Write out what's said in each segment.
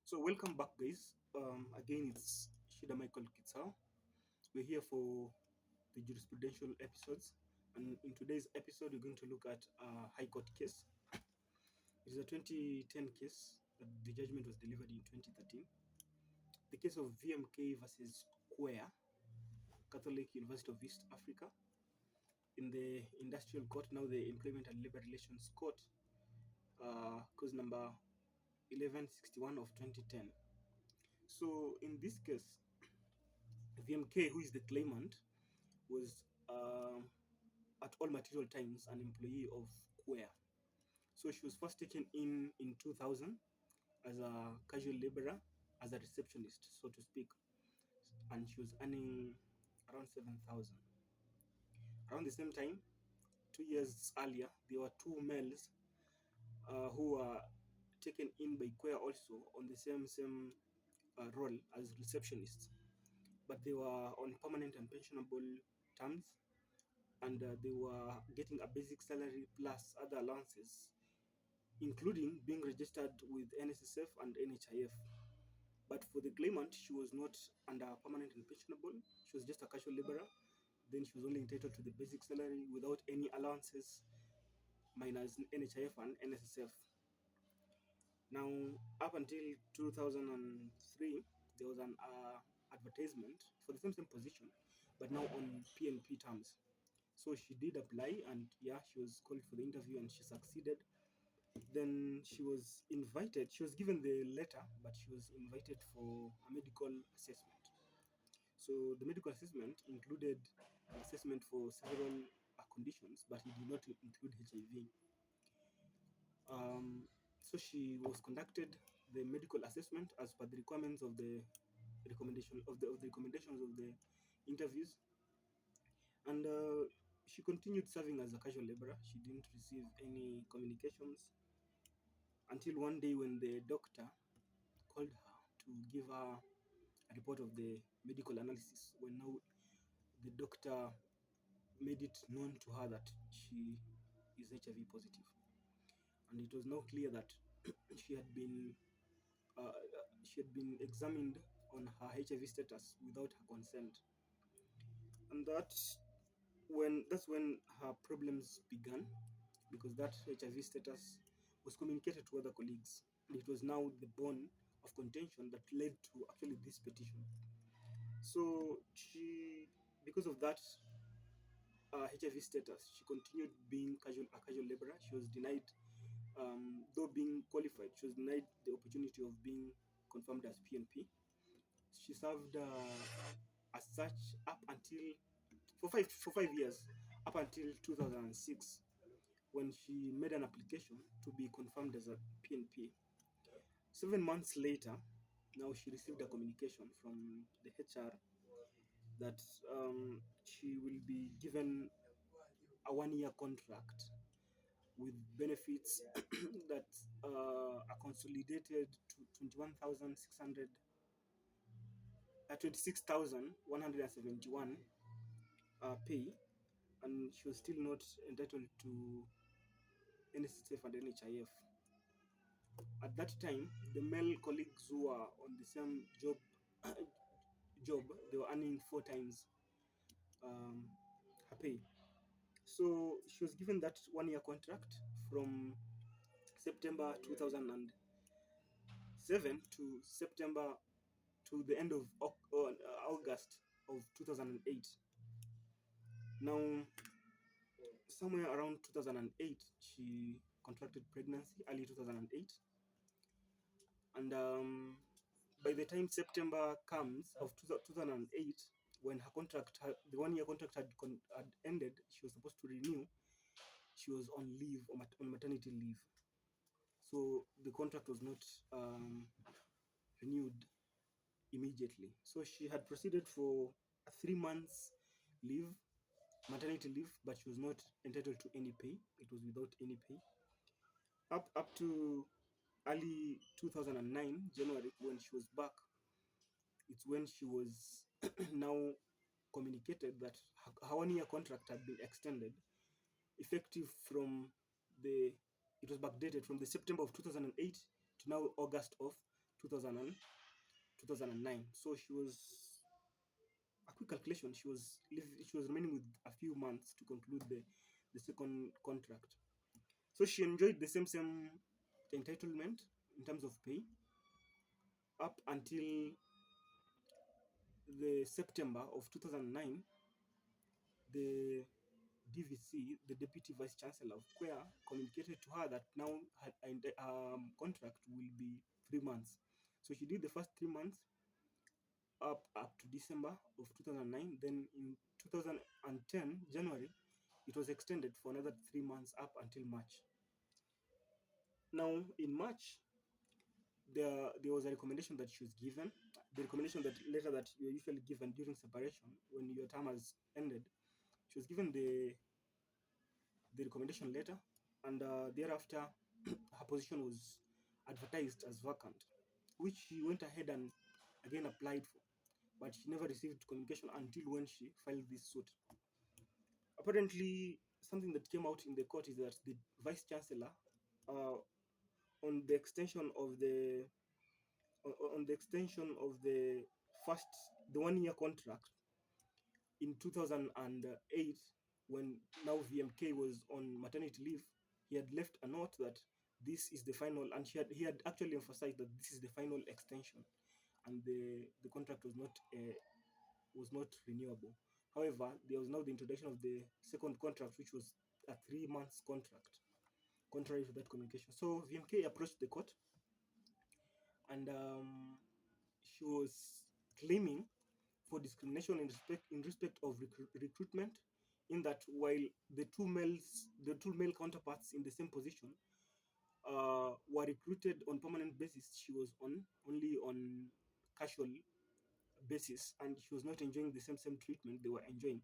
So welcome back, guys. Again, it's Shida Michael Kitsao. We're here for the jurisprudential episodes, and in today's episode, we're going to look at a High Court case. It is a 2010 case. The judgment was delivered in 2013. The case of VMK versus CUEA, Catholic University of East Africa, in the Industrial Court, now the Employment and Labor Relations Court, case number 1161 of 2010. So in this case, VMK, who is the claimant, was at all material times an employee of CUEA. So she was first taken in 2000 as a casual laborer, as a receptionist, so to speak, and she was earning around 7,000. Around the same time, 2 years earlier, there were two males who were taken in by CUEA also on the same role as receptionists, but they were on permanent and pensionable terms, and they were getting a basic salary plus other allowances, including being registered with NSSF and NHIF. But for the claimant, she was not under permanent and pensionable. She was just a casual laborer. Then she was only entitled to the basic salary without any allowances, minus NHIF and NSSF. Now, up until 2003, there was an advertisement for the same position, but now on PNP terms. So she did apply, and yeah, she was called for the interview, and she succeeded. Then she was invited. She was given the letter, but she was invited for a medical assessment. So the medical assessment included assessment for several conditions, but it did not include HIV. So she was conducted the medical assessment as per the requirements of the recommendations of the interviews, and she continued serving as a casual laborer. She didn't receive any communications until one day when the doctor called her to give her a report of the medical analysis. When now the doctor made it known to her that she is HIV positive, and it was now clear that she had been uh, examined on her HIV status without her consent, and that's when her problems began, because that HIV status was communicated to other colleagues. And it was now the bone of contention that led to actually this petition. So she, because of that HIV status, she continued being a casual laborer. She was denied, though being qualified, she was denied the opportunity of being confirmed as PNP. She served as such up until for 5 years, up until 2006, when she made an application to be confirmed as a PNP. 7 months later, now she received a communication from the HR that she will be given a 1 year contract with benefits that are consolidated to 21,600, 26,171 pay, and she was still not entitled to NSSF and NHIF. At that time, the male colleagues who were on the same job, they were earning 4 times her pay. So she was given that 1 year contract from September 2007 to September to the end of August of 2008. Now, somewhere around 2008, she contracted pregnancy, early 2008, and by the time September comes of 2008, when the 1 year contract had ended, she was supposed to renew. She was on leave, on maternity leave, so the contract was not renewed immediately. So she had proceeded for a 3 months leave, maternity leave, but she was not entitled to any pay. It was without any pay. Up to early 2009, January, when she was back, it's when she was now communicated that her 1 year contract had been extended, effective from it was backdated from the September of 2008 to now August of 2000 and 2009. So she was, a quick calculation, she was remaining with a few months to conclude the second contract. So she enjoyed the same entitlement in terms of pay up until the September of 2009. The DVC, the Deputy Vice Chancellor of CUEA, communicated to her that now her contract will be 3 months. So she did the first 3 months up to December of 2009. Then in 2010 January, it was extended for another 3 months up until March. Now in March, there was a recommendation that she was given. The recommendation that letter that you're usually given during separation when your term has ended. She was given the recommendation letter, and thereafter her position was advertised as vacant, which she went ahead and again applied for, but she never received communication until when she filed this suit. Apparently, something that came out in the court is that the vice chancellor, uh, on the extension of the extension of the 1 year contract in 2008, when now VMK was on maternity leave, he had left a note that this is the final, and he had actually emphasized that this is the final extension, and the contract was not renewable. However, there was now the introduction of the second contract, which was a 3 months contract, contrary to that communication. So VMK approached the court, and she was claiming for discrimination in respect of recruitment, in that while the two male counterparts in the same position were recruited on permanent basis, she was on only on casual basis, and she was not enjoying the same treatment they were enjoying.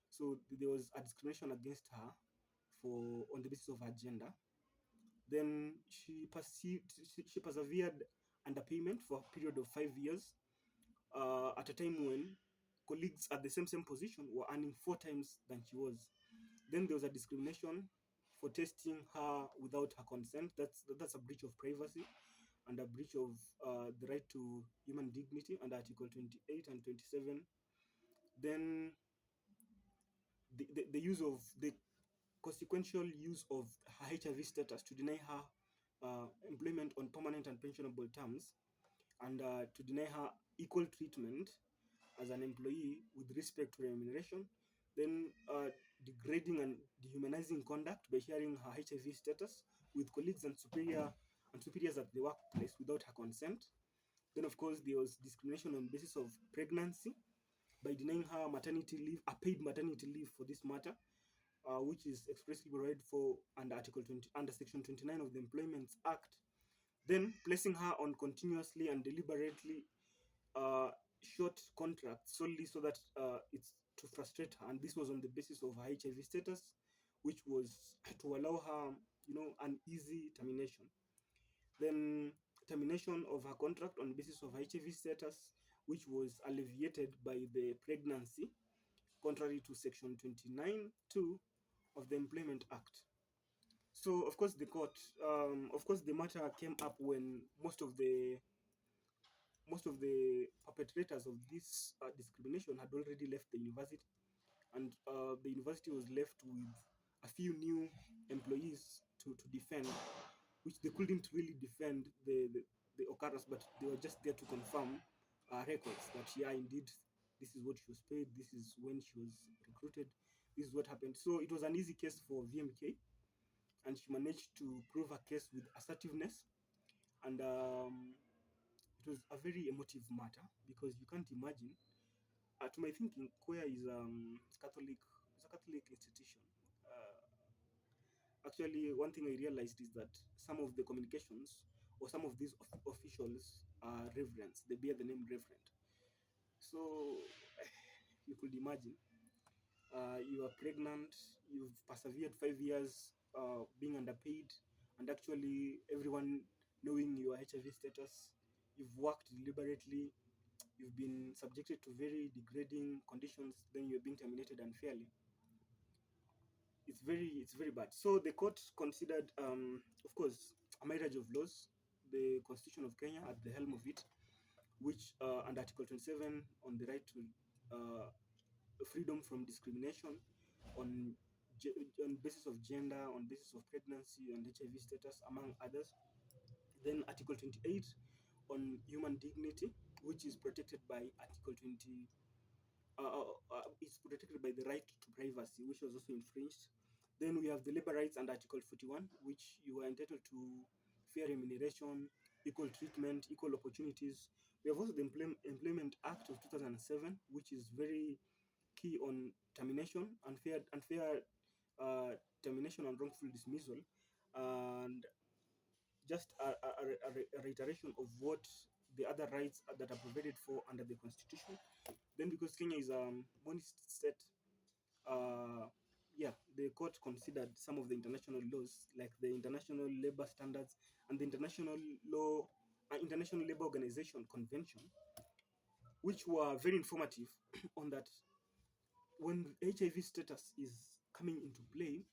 So there was a discrimination against her for on the basis of her gender. Then she persevered underpayment for a period of 5 years, at a time when colleagues at the same position were earning 4 times than she was. Then there was a discrimination for testing her without her consent. That's a breach of privacy and a breach of the right to human dignity under Article 28 and 27. Then the use of the consequential use of her HIV status to deny her employment on permanent and pensionable terms, and to deny her equal treatment as an employee with respect to remuneration. Then degrading and dehumanizing conduct by sharing her HIV status with colleagues and superiors at the workplace without her consent. Then, of course, there was discrimination on the basis of pregnancy by denying her maternity leave, a paid maternity leave for this matter, which is expressly provided for under Article 20, under Section 29 of the Employment Act. Then placing her on continuously and deliberately short contracts solely so that it's to frustrate her, and this was on the basis of her HIV status, which was to allow her, an easy termination. Then termination of her contract on the basis of HIV status, which was alleviated by the pregnancy, contrary to Section 29(2) of the Employment Act. So, of course, the matter came up when most of the perpetrators of this discrimination had already left the university, and the university was left with a few new employees to defend, which they couldn't really defend the occurrence, but they were just there to confirm records that, yeah, indeed, this is what she was paid, this is when she was recruited, this is what happened. So it was an easy case for VMK, and she managed to prove her case with assertiveness, and it was a very emotive matter, because you can't imagine. To my thinking, CUEA is Catholic. It's a Catholic institution. Actually, one thing I realized is that some of the communications or some of these officials are reverends. They bear the name Reverend. So you could imagine, you are pregnant, you've persevered 5 years being underpaid, and actually everyone knowing your HIV status, you've worked deliberately, you've been subjected to very degrading conditions, then you're being terminated unfairly. It's very bad. So the court considered, of course, a myriad of laws. the Constitution of Kenya at the helm of it, which and Article 27 on the right to freedom from discrimination on on basis of gender, on basis of pregnancy, and HIV status, among others. Then Article 28 on human dignity, which is protected by Article 20. Is protected by the right to privacy, which was also infringed. Then we have the labor rights and Article 41, which you are entitled to fair remuneration, equal treatment, equal opportunities. We have also the Employment Act of 2007, which is very key on termination, unfair termination and wrongful dismissal, and just a reiteration of what the other rights that are provided for under the Constitution. Then, because Kenya is a monist state, yeah, the court considered some of the international laws, like the International Labor Standards and the International Labor Organization Convention, which were very informative on that. When HIV status is coming into play,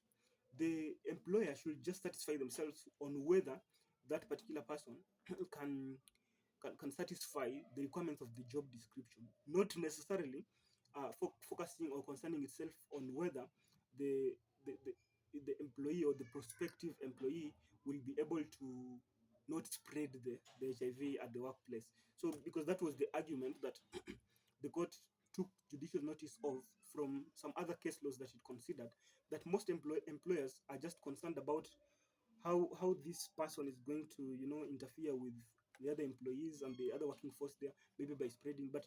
the employer should just satisfy themselves on whether that particular person can can satisfy the requirements of the job description, not necessarily focusing or concerning itself on whether the, the, the, the employee or the prospective employee will be able to not spread the HIV at the workplace. So, because that was the argument that the court took judicial notice of from some other case laws that it considered, that most employers are just concerned about how this person is going to interfere with the other employees and the other working force there, maybe by spreading. But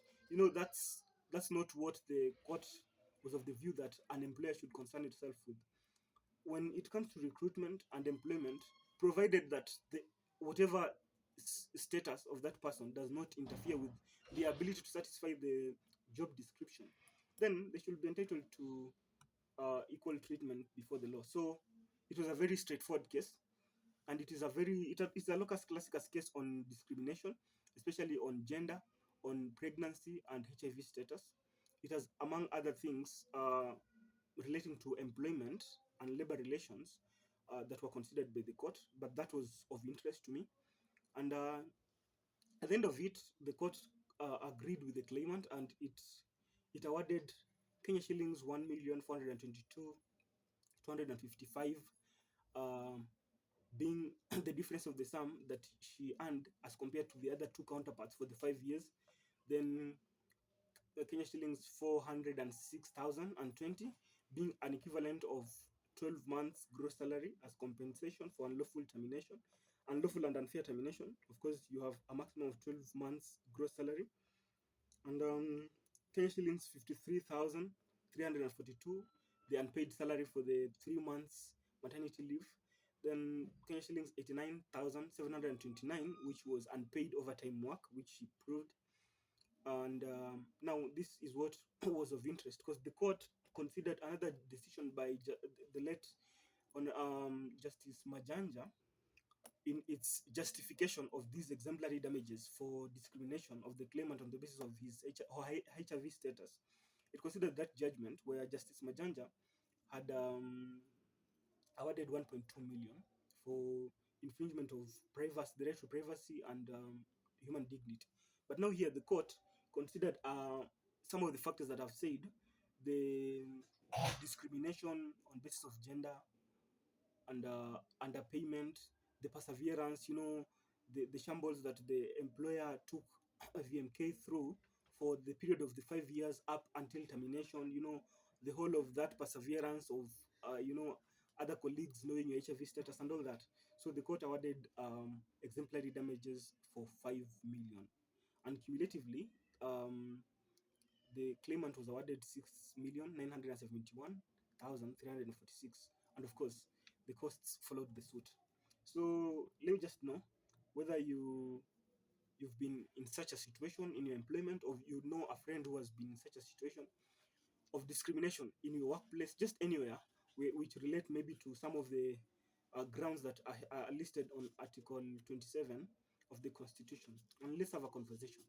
that's not what the court was of the view that an employer should concern itself with when it comes to recruitment and employment, provided that the whatever status of that person does not interfere with the ability to satisfy the job description, then they should be entitled to equal treatment before the law. So it was a very straightforward case, and it is a it's a locus classicus case on discrimination, especially on gender, on pregnancy, and HIV status. It has, among other things, relating to employment and labor relations that were considered by the court, but that was of interest to me. And at the end of it, the court agreed with the claimant, and it awarded Kenya shillings 1,422,255, being the difference of the sum that she earned as compared to the other two counterparts for the 5 years. Then Kenya shillings 406,020, being an equivalent of 12 months gross salary as compensation for unlawful termination. Unlawful and unfair termination, of course, you have a maximum of 12 months gross salary. And Kenya shillings 53,342, the unpaid salary for the 3 months maternity leave. Then Kenya shillings 89,729, which was unpaid overtime work, which she proved. And now this is what was of interest, because the court considered another decision by the late on Justice Majanja in its justification of these exemplary damages for discrimination of the claimant on the basis of his HIV status. It considered that judgment where Justice Majanja had awarded 1.2 million for infringement of privacy, the right to privacy, and human dignity. But now here the court considered some of the factors that I've said, the discrimination on basis of gender and underpayment, the perseverance, the shambles that the employer took VMK through for the period of the 5 years up until termination, the whole of that perseverance of, other colleagues knowing your HIV status and all that. So the court awarded exemplary damages for 5 million. And cumulatively, the claimant was awarded 6,971,346. And of course, the costs followed the suit. So let me just know whether you've been in such a situation in your employment, or you know a friend who has been in such a situation of discrimination in your workplace, just anywhere, which relate maybe to some of the grounds that are listed on Article 27 of the Constitution. And let's have a conversation.